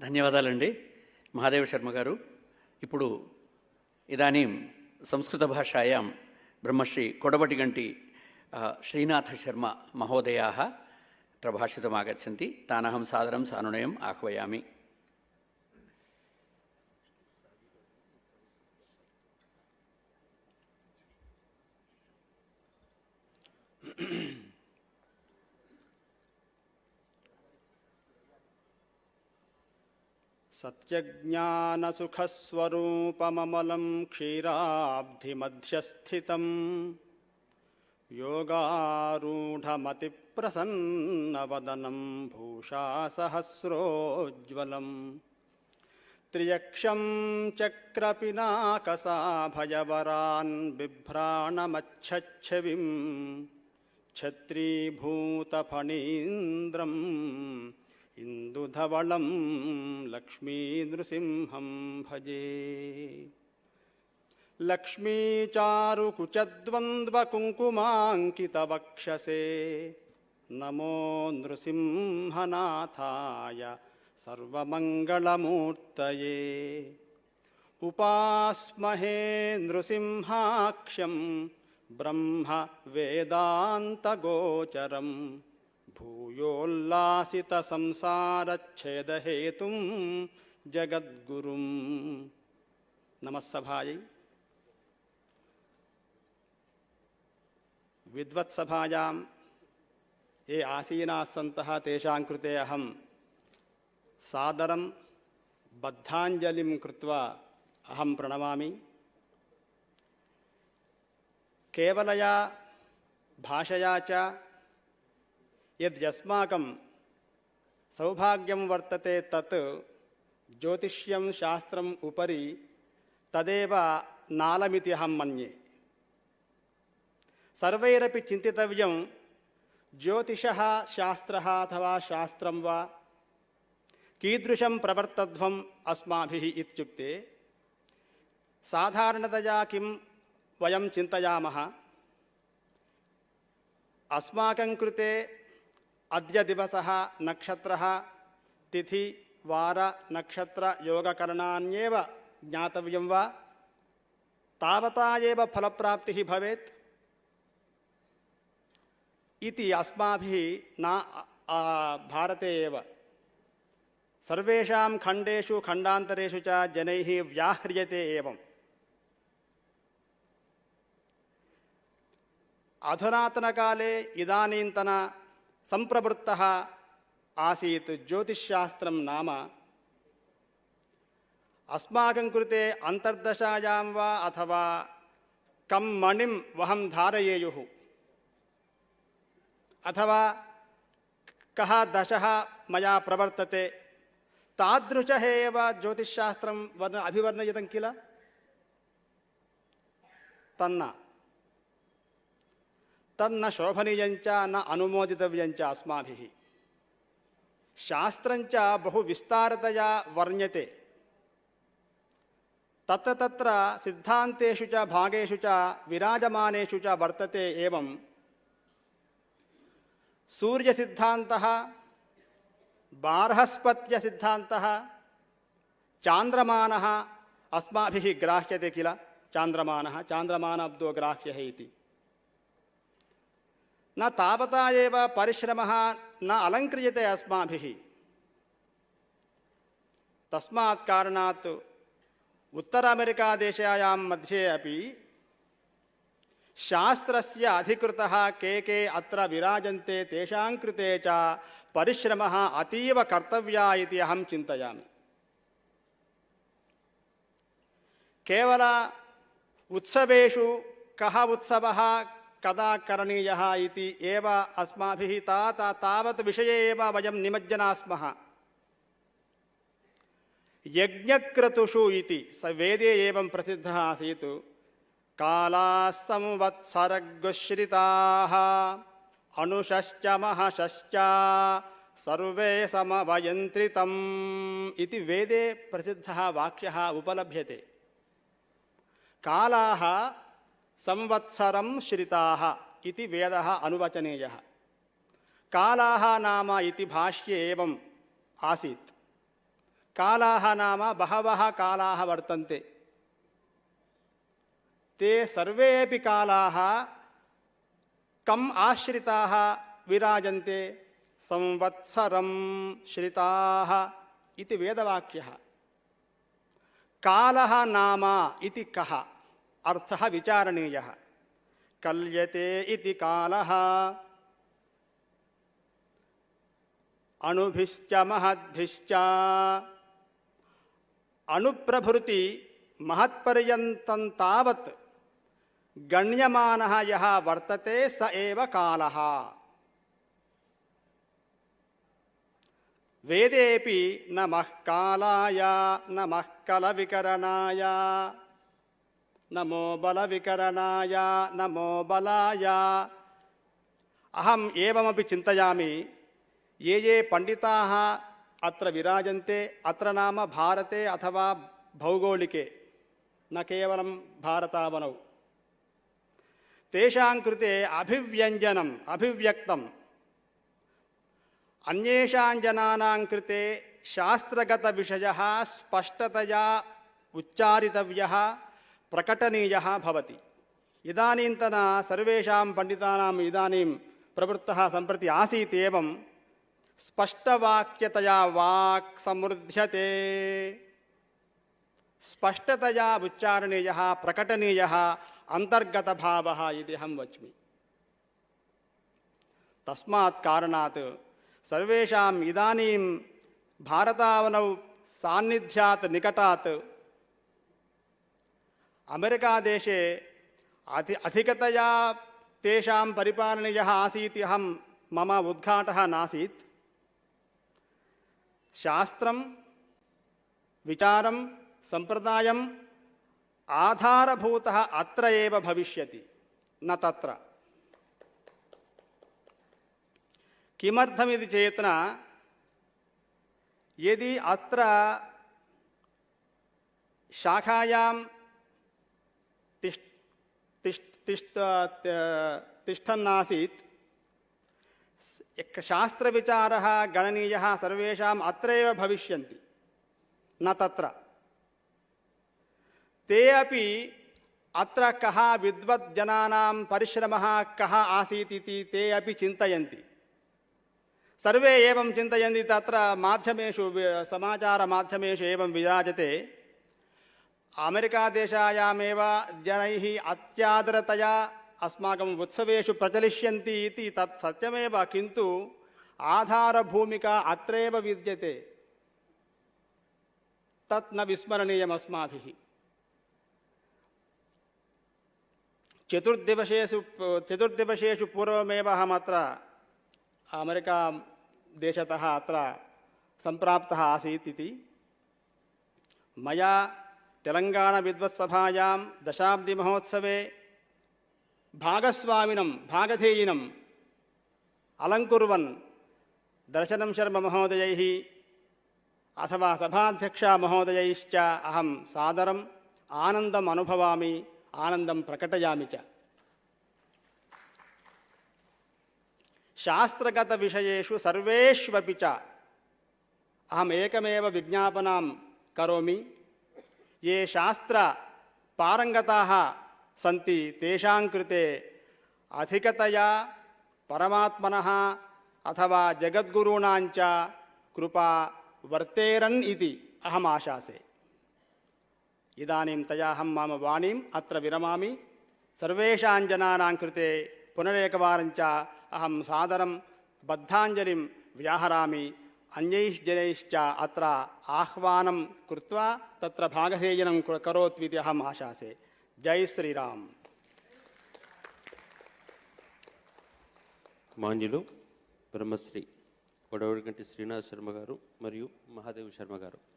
ధన్యవాదాలండి మహాదేవ శర్మ గారు. ఇప్పుడు ఇదానీం సంస్కృతభాషాయాం బ్రహ్మశ్రీ కొడబటిగంటి శ్రీనాథ శర్మ మహోదయాः ప్రభాషితుమాగచ్చन्ति. తానహం సాదరం సానునయం ఆహ్వయామి. సత్యజ్ఞానసుఖస్వరూపమమలం క్షీరాబ్ధిమధ్యస్థితం యోగారూఢమతిప్రసన్నవదనం భూషాసహస్రోజ్వలం త్రియక్షం చక్రపినాకసాభయవరాన్ బిభ్రాణమచ్చచ్చవిం ఛత్రీభూతఫణీంద్రం ఇందుధవళం లక్ష్మీనృసింహం భజే. లక్ష్మీచారుకుచద్వంద్వకుంకుమాంకితవక్షసే నమో నృసింహనాథాయ సర్వమంగళమూర్తయే. ఉపాస్మహే నృసింహాక్షం బ్రహ్మ వేదాంతగోచరం భూయోల్లాసిత సంసారచ్ఛేదహేతుం జగద్గురుం. నమస్సభాయై. విద్వత్సభాయాం ఏ ఆసీనాः సन्तः తేషాం కృతే అహం సాదరం బద్ధాంజలిం కృత్వా అహం ప్రణమామి. కేవలయా భాషయా చ యద్యస్మాకం సౌభాగ్యం వర్తతే తత్ జ్యోతిష్యం శాస్త్రం ఉపరి తదేవ నాలమితి అహం మన్యే. సర్వైరపి చింతితవ్యం జ్యోతిషః శాస్త్రః అథవా శాస్త్రం వా కీదృశం ప్రవర్తధ్వం అస్మాభిః ఇత్యుక్తే సాధారణతయా కిం వయం చింతయామః. అస్మాకం కృతే అద్య దివసః నక్షత్రః తిథి వార నక్షత్ర యోగకరణాన్యేవ జ్ఞాతవ్యం వా తావతా ఏవ ఫలప్రాప్తిః భవేత్ इति अस्माभिः न भारते एव सर्वेषां खण्डेषु खण्डान्तरेषु च जनैः व्याह्रियते एवम्. अधुनातनकाले इदानीन्तन सम्प्रवृत्तः आसीत् ज्योतिष्शास्त्रं नाम. अस्माकं कृते अन्तर्दशायां वा अथवा कं मणिं वहं धारयेयुः अथवा कः दशः मया प्रवर्तते तादृशः एव ज्योतिषशास्त्रं अभिवर्णयितं किल. तन्न शोभनीयञ्च न अनुमोदितव्यञ्च अस्माभिः. शास्त्रञ्च बहु विस्तारतया वर्ण्यते. तत्र सिद्धान्तेषु च भागेषु च विराजमानेषु च वर्तते एवं सूर्यसिद्धान्तः, बार्हस्पत्यसिद्धान्तः, चान्द्रमानः अस्माभिः ग्राह्यते किल. चान्द्रमानः चान्द्रमानाब्दो ग्राह्यः इति. न तावता एव परिश्रमः न अलङ्क्रियते अस्माभिः. तस्मात् कारणात् उत्तर अमेरिकादेशायां मध्ये अपि शास्त्रस्य अधिकृतः के अत्र विराजन्ते तेषां कृते च परिश्रमः अतीव कर्तव्यः इति अहं चिन्तयामि. केवल उत्सवेषु कः उत्सवः कदा करणीयः इति एव अस्माभिः तावत् विषये एव वयं निमज्जनाः स्मः. यज्ञक्रतुषु इति स वेदे एवं प्रसिद्धः आसीत्. कालाः संवत्सरगुश्रिताः अनुषश्च महषश्च सर्वे समवयन्त्रितम् इति वेदे प्रसिद्धः वाक्यः उपलभ्यते. कालाः संवत्सरं श्रिताः इति वेदः अनुवचनीयः. कालाः नाम इति भाष्ये एवम् आसीत्. కాలాः నామ బహవः కాలాः వర్తంతే. ते सर्वेऽपि कालाः कम् आश्रिताः विराजन्ते संवत्सरं श्रिताः इति वेदवाक्यः. कालः नाम इति कः अर्थः विचारणीयः. कल्यते इति कालः अणुभिश्च महद्भिश्च. अणुप्रभृति महत्पर्यन्तं तावत् गण्यमानः यः वर्तते स एव कालः. वेदेऽपि नमः कालाय नमः कलविकरणाय नमो बलविकरणाय नमो बलाय. अहम् एवमपि चिन्तयामि, ये पंडिताः अत्र विराजन्ते, अत्र नाम भारते अथवा भौगोलिके, न केवलं भारतावनौ, तेषां कृते अभिव्यञ्जनम् अभिव्यक्तम् अन्येषां जनानां कृते शास्त्रगतविषयः स्पष्टतया उच्चारितव्यः प्रकटनीयः भवति. इदानीन्तन सर्वेषां पण्डितानाम् इदानीं प्रवृत्तः सम्प्रति आसीत् एवं स्पष्टवाक्यतया वाक् समृध्यते. स्पष्टतया उच्चारणीयः प्रकटनीयः अन्तर्गतभावः इति अहं वच्मि. तस्मात् कारणात् सर्वेषाम् इदानीं भारतावनौ सान्निध्यात् निकटात् अमेरिकादेशे अधिकतया तेषां परिपालनीयः आसीत्. अहं मम उद्घाटः नासीत्. शास्त्रं विचारं सम्प्रदायम् आधारभूतः अत्र एव भविष्यति, न तत्र. किमर्थमिति चेतना, यदि अत्र शाखायां तिष्ठन्नासीत् शास्त्रविचारः गणनीयः सर्वेषाम् अत्रैव भविष्यन्ति, न तत्र. ते अपि अत्र कः विद्वज्जनानां परिश्रमः कः आसीत् इति ते अपि चिन्तयन्ति. सर्वे एवं चिन्तयन्ति. तत्र माध्यमेषु समाचारमाध्यमेषु एवं विराजते. अमेरिकादेशायामेव जनैः अत्यादरतया अस्माकम् उत्सवेषु प्रचलिष्यन्ति इति तत् सत्यमेव, किन्तु आधारभूमिका अत्रैव विद्यते. तत् न विस्मरणीयम् अस्माभिः. चतुर्दिवसेषु पूर्वमेव अहम् अत्र अमेरिका देशतः अत्र सम्प्राप्तः आसीत् इति. मया तेलङ्गाणाविद्वत्सभायां दशाब्दिमहोत्सवे भागधेयिनम् अलङ्कुर्वन् दर्शनं शर्मा महोदयैः अथवा सभाध्यक्षा महोदयैश्च अहं सादरम् आनन्दम् अनुभवामि, आनन्दं प्रकटयामि च. शास्त्रगतविषयेषु सर्वेष्वपि च अहम् एकमेव विज्ञापनां करोमि. ये शास्त्रपारङ्गताः सन्ति तेषां कृते अधिकतया परमात्मनः अथवा जगद्गुरूणां च कृपा वर्तेरन् इति अहम् आशासे. इदानीं तया अहं मम वाणीम् अत्र विरमामि. सर्वेषां जनानां कृते पुनरेकवारं च अहं सादरं बद्धाञ्जलिं व्याहरामि. अन्यैः जनैश्च अत्र आह्वानं कृत्वा तत्र भागधेयनं करोत्विति अहम् आशासे. जय श्रीराम. మాన్యులు బ్రహ్మశ్రీ కొడవటిగంటి శ్రీనివాస శర్మ గారు మరియు మహాదేవ్ శర్మ గారు.